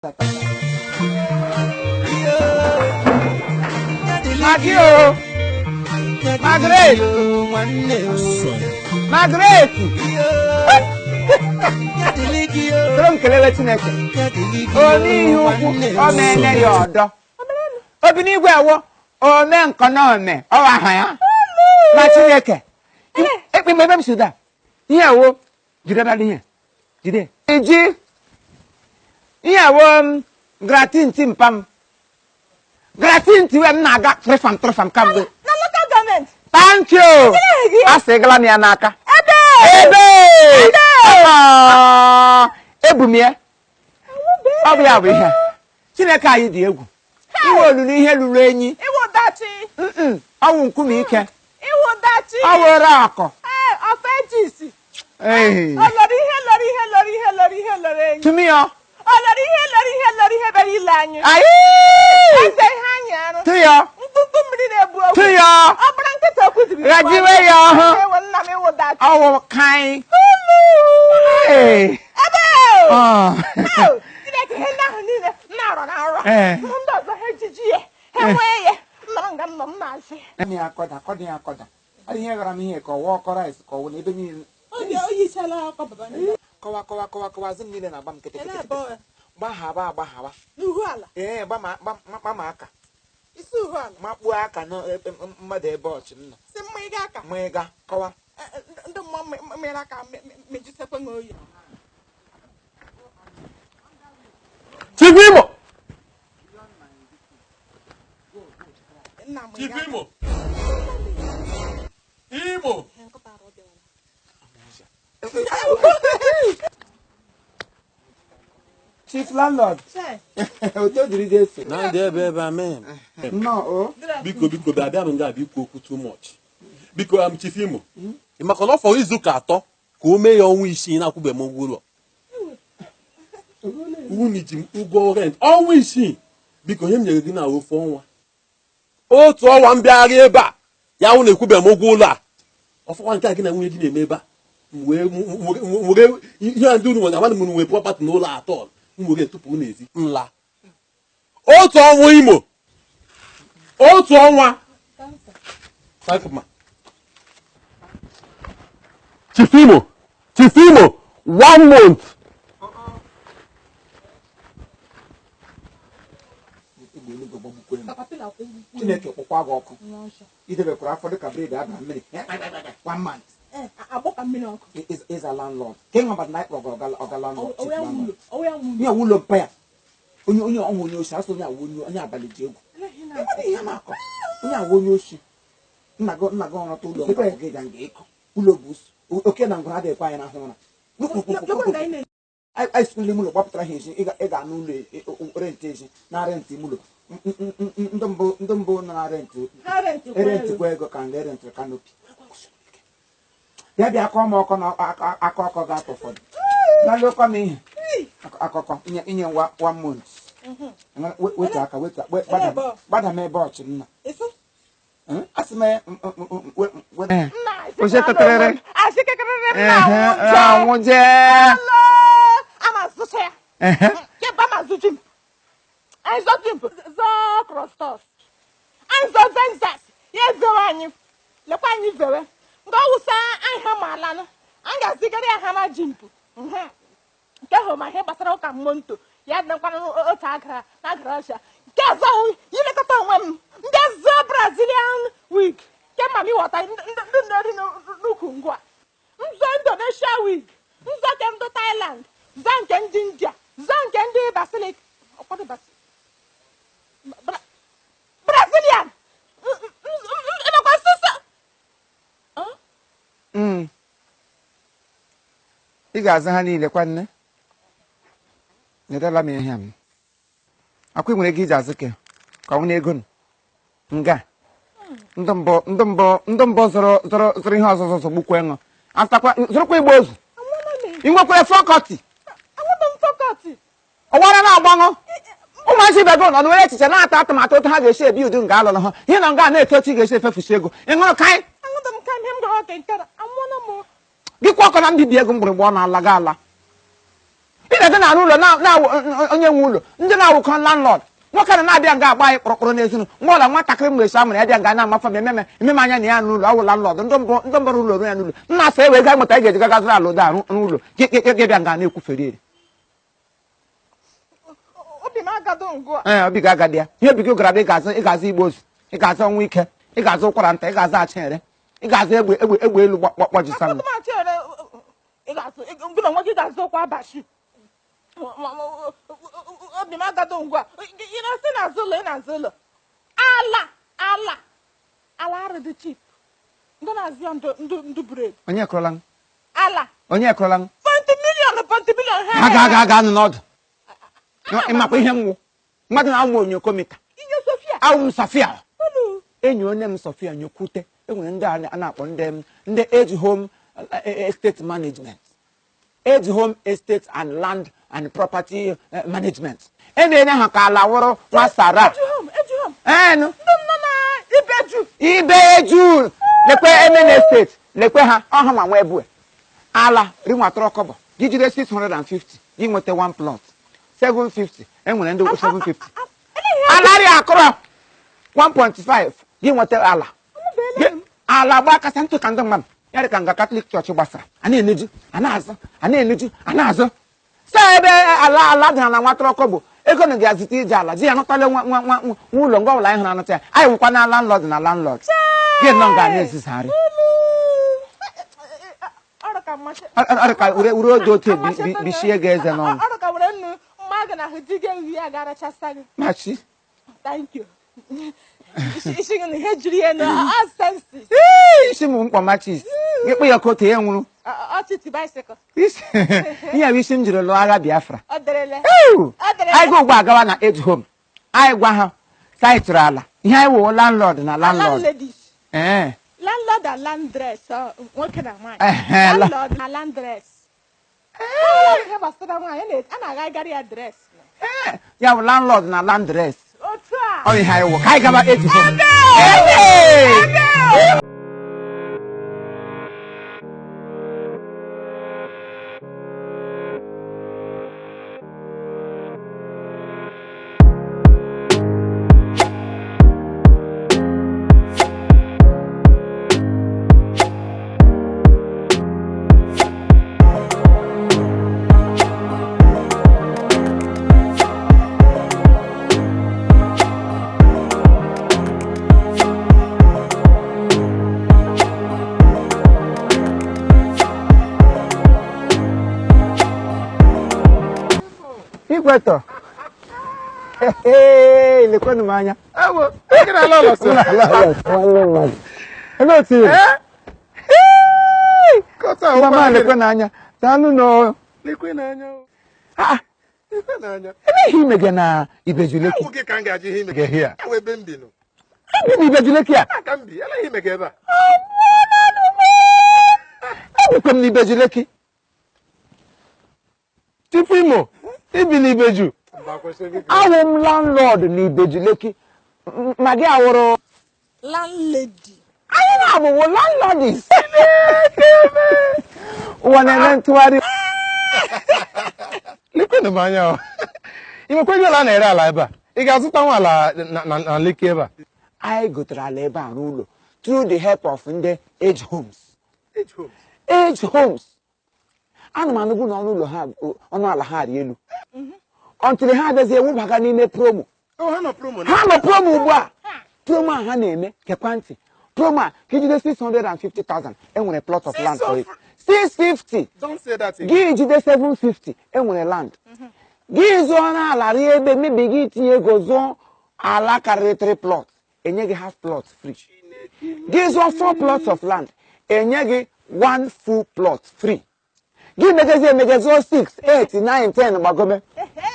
Maggi, Margaret, Margaret. From Kelewetneke. Only you are men yodo. Obini gwewo o men konome o ahaya. Machineke. E pe mebem suda. Here wo jide ba here. Jide. Eji. Here wo gratin timpam. Gratin tiwem na ga trefam kambe. Na local government. Thank you. Asegala mi anaka. Ebe. Ebumie. Obi abi ha. Chineke ayi di egwu. Iwo olulu ihe lulu enyi. Iwo dachi. Awu nkumi ike. Iwo dachi. Awere akọ. Offenses. Eh. Olori enyi. Tumi yo. Olori ihe bere ile anyi. Ayi. Eze ihe anyi arụ. Tuyo. Mkpụkpụ mmiri na-ebu okwu. Tuyo. Ọ bụrụ nkịta okwu Rajiwe yo. Ewe nna m iwo dachi. Awu kai. Eh. Ebe. Ah. Chineke ihe ndị ahụ niile na-arọ na nrọ. Eh. Ndị ọzọ ha ejiji ya. Ha nwee ya. Nnọrọ nga nnọ m na-asị. Emi akoda. Ari ihe gara m ihe ka ọwa ọkọ rice ka ọwụ na ebe niile. Oyi chala akọ baba na. Kọwa zim niile na-agba m kete. Gbahaba. N'uhu ala. Ee, gba ma aka. Isi uhu ala. Makpuo aka na mmadụ ebe ọchị nọ. Si mma ịga aka. Ma ịga kọwa. Ndị mmụọ mere aka mejisekwa m oyi. Imo. Nna m Chief Imo. Imo. Chief landlord. Oto diri Jesu. Na ndị ebe amen. No, o. Biko bịa m nga biko okwu too much. Biko am Chief Imo. Ị maka na ọ fọrọ izu ka atọ ka o mee ya ọnwa isii na-akwụbe m ụgwọ ụlọ. Unu ji m ụgwọ rent ọnwa isii. Biko ihe m nyere gị na ofu ọnwa. Otu ọnwa m bịagharị ebe a ya wụ na-ekwube m ụgwọ ụlọ a. Ọfọkwa nke a gị na nwunye gị na-eme ebe a. Were ihe ndị unu nwere amadị m nwere property n'ụlọ atọ. Nwere tupu n'ezi nla otu ọnwa Imo otu ọnwa Chief Imo 1 month Chineke kpọkwa gị ọkụ. Idebekwara afọ dịka bred ada mmiri. 1 month. Agbọka mmiri ọkụ. Is a landlord. King of the night ọga landlord. Oya nwulu. Nye wulo mpa ya. Onye ọnwụ onye oshi asọ onye awụ onye abalị ji egwu. Ihe na-akọ. Onye awụ onye oshi. Nna gị ọrọta ụlọ mkpa ya ga ịkọ. Ụlọ bụ oke na ngwa adịghịkwa anyị n'ahụ ụra. Anyị sịkwụli mụlọ gbapụtara ha ezi ị ga-anụ ụlọ rent ezi na rent mụlọ. Ndị mbụ nọ na rent kwa ego ka nga rent kanopi. Bịa kọọ m ọkọ na aka ọkọ ga-atọ ụfọdụ. N'alụ ụkọ m ihe akụkọ inye 1 month. Weta aka gbada m ebe ọchị nna. Asị m oche tetere anwụje ama zụcha ya. Kemgbe ama zụchi m. Anyị zọchi m zọọ krọstọs. Anyị zọ zenzas ya ezewe anyị lekwa anyị zewe. Nga ọwụsa anyị ha ma ala nụ. Anyị ga-azigara ya ha ma ji mpụ. Nke ahụ ma ihe gbasara ụka mmonto ya dịkwana otu agara ọcha. Nke ọzọ ilekọta onwe m ndị zụọ Brazilian wig nke ma m ịghọta ndị nọrị n'ukwu ngwa. Nzọ Indonesia wig, nzọ nke ndị Thailand, zọ nke ndị India, zọ nke ndị Basilik. Brazilian. Ịnọkwa sịsa. ị ga-aza ha niile kwa nne. Nyetala m ihe m. Akwa nwere ego iji azụ ka ọ na ego nga. Ndị mbọ zọrọ ihe ọzọzọ gbukwa ṅụ. Atakwa zọrọkwa igbo ozu. Ị nwekwara fakọlti. Ọwara na-agbanụ. Ụmụazị bego nọ n'were echiche na-ata atụmatụ otu ha ga-esi ebi udu nga alụrụ ha. Ihe na nga na-etochi ga-esi efefusi ego. Ị ṅụrụ kaị. Gịkwa ọkọ na mbibi ego mgbịrịgba ọ na-ala gị ala. Ị na na ụlọ na onye nwe ụlọ ndị na-awụkọ landlord nwoke na-abịa nga agba anyị kpọrọkpọrọ n'ezinu nwa ọla nwatakịrị mgbe esi amụrụ ya bịa nga na-amafa m ememe anya na ya n'ụlọ ọwụ landlord ndị mbọrọ ụlọ ya n'ụlọ nna asa ewe ga mụta ị ga-eji gaga zụrụ ala ụda arụ n'ụlọ bịa nga na-ekwufere ere obi ga-agadi ya ihe obi gị gara ị ga-azụ igbo ozu ị ga-azụ ọnwa ike ị ga-azụ ụkwara nta ị ga-azụ acha ere ị ga-azụ egbe elu gbajisa m obi m agado ngwa ị na-asị n'azụ ụlọ ị na-azụ ụlọ ala arụ dị chip ndị na-azụ ya ndụ bred onye kụrụla ala onye kụrụla pọntị milion ha ga-anụ n'ọdụ ịmakwa ihe nwụ mmadụ na-amụ onye komita awụ m Sofia enyi onye m Sofia nyekwute enwere ndị a na-akpọ ndị age home estate management age home estate and land and property management na-enye ha ka ala wụrụ masara enu ibeju lekwe emene estate lekwe ha ọha ma nwa ebue ala rinwatọrọ kọbọ gị jide 650 gị nweta 1 plot 750 enwere ndị 750 alarị akụrọ 1.5 gị nweta ala gba kasa ntụ ka ndị mmadụ ya dị ka nga Katọlik chọọchị gbasara a na-eneju a na-azụ saa ebe ala dị na nwatọrọ kọbọ ego na ga-azụta ije ala di ya nụtala nwa ụlọ ngwa ụlọ anyị hụrụ anụta ya anyị nwekwa na landlord gị nọ nga na-ezizarị ka ure oge otu bichie gị eze n'ọnụ machi isi m mkpọ machis gị kpụ ya kote ya nwụrụ ihe bụ isi m jiri lụọ agha Biafra anyị ga ugbu agawa na age home anyị gwa ha saịtụrụ ala ihe anyị wụ landlord na landlord landlord and landress nwoke na nwaanyị landlord na landress a na-agagharị adres ya bụ landlord na landress ọ ihe anyị wụ ka anyị gaba age home Ikweto. Lekwanụ m anya. Ewo, ị na-ala ụlọ sị. Hello to you. Kọta Mama lekwanụ anya. Daalụ no. Lekwanụ anya. Lekwanụ anya. Ebe ihe imege na Ibejuleki. Oge ka m ga-aji ihe imege here. Ewe ebe m bi nọ. Ebe na Ibejuleki a. Aka m bi, ele ihe imege ebe a. Ebikwa m na Ibejuleki. Tupu Imo. Ibi n'Ibeju. Awụ m landlord n'Ibejuleki. Ma gị awụrụ landlady. Anyị na-abụwo landlords. Ụwa na-eme ntụgharị. Lekwanụ m anya ọ. Ị nwekwa ego ala na-ere ala ebe a. Ị ga-azụta nwa ala na Lekki ebe a. Anyị gotere ala ebe a n'ụlọ through the help of ndị age homes. Age homes. Age homes. Ana m anụbụ na ọnụ ala ha arị elu until ha abịazie ewubaga n'ime promo Ha nọ promo ugbu a promo a ha na-eme kekwa ntị promo a ka ijide 650,000 enwere plot of land for it 650 Don't say that again. gị jide 750 enwere land gị zụọ na ala rie ebe mebi gị tinye ego zụọ ala karịrị 3 plot enye gị half plot free gị zụọ 4 plots of land enye gị 1 full plot free gị megazio 6 8 9 10 gbagome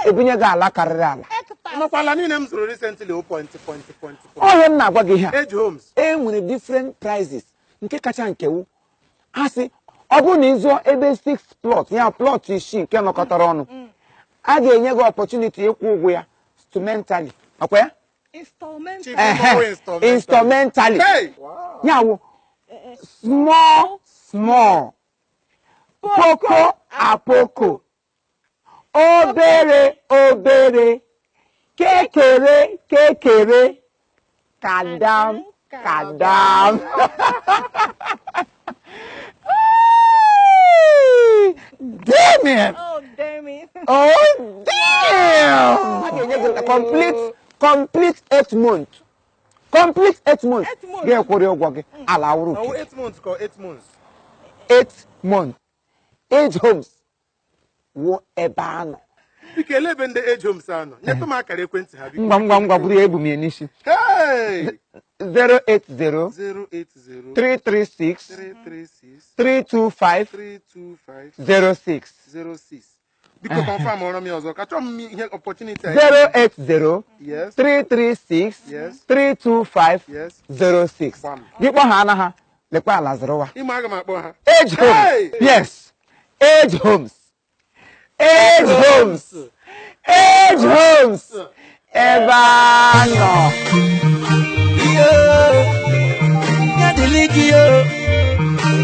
ebinye gị ala karịrị ala Nọkwala niile m zụrụ recently point. onye m na-agwa gị ihe Age homes. e nwere different prices nke kacha nkewu asị ọ bụrụ na ịzụọ ebe 6 plot ya plot isii nke nọkọtara ọnụ a ga-enye gị opportunity ịkwụ ụgwọ ya instrumentally akwa ya instrumentally ya wụ small poco a poco obere obere kekere kekere kadam kadam. Damn it! Oh, damn it. Oh damn! Complete 8 months. Complete 8 months. 8 months. Get ụgwọ ala awuru. Now 8 months or 8 months. 8 months. Age homes. Wo ebe anọ. Biko elebe ndị age homes anọ. Nyetụ m akara ekwentị ha biko. Ngwa buru ebu m n'isi. Hey! 080 080 336 336 325 325 06. 06. Biko confirm ọrụ m ọzọ. Ka chọọ m ihe opportunity. 080 Yes. 336 Yes. 325 Yes. 06. Bam. Gị kpọ ha ana ha lekwa ala zụrụwa. Ime aga m akpọ ha. Age homes. Hey! Yes. Age homes. Age homes. Age homes. Ebe anọ. Yo, ya deliki yo.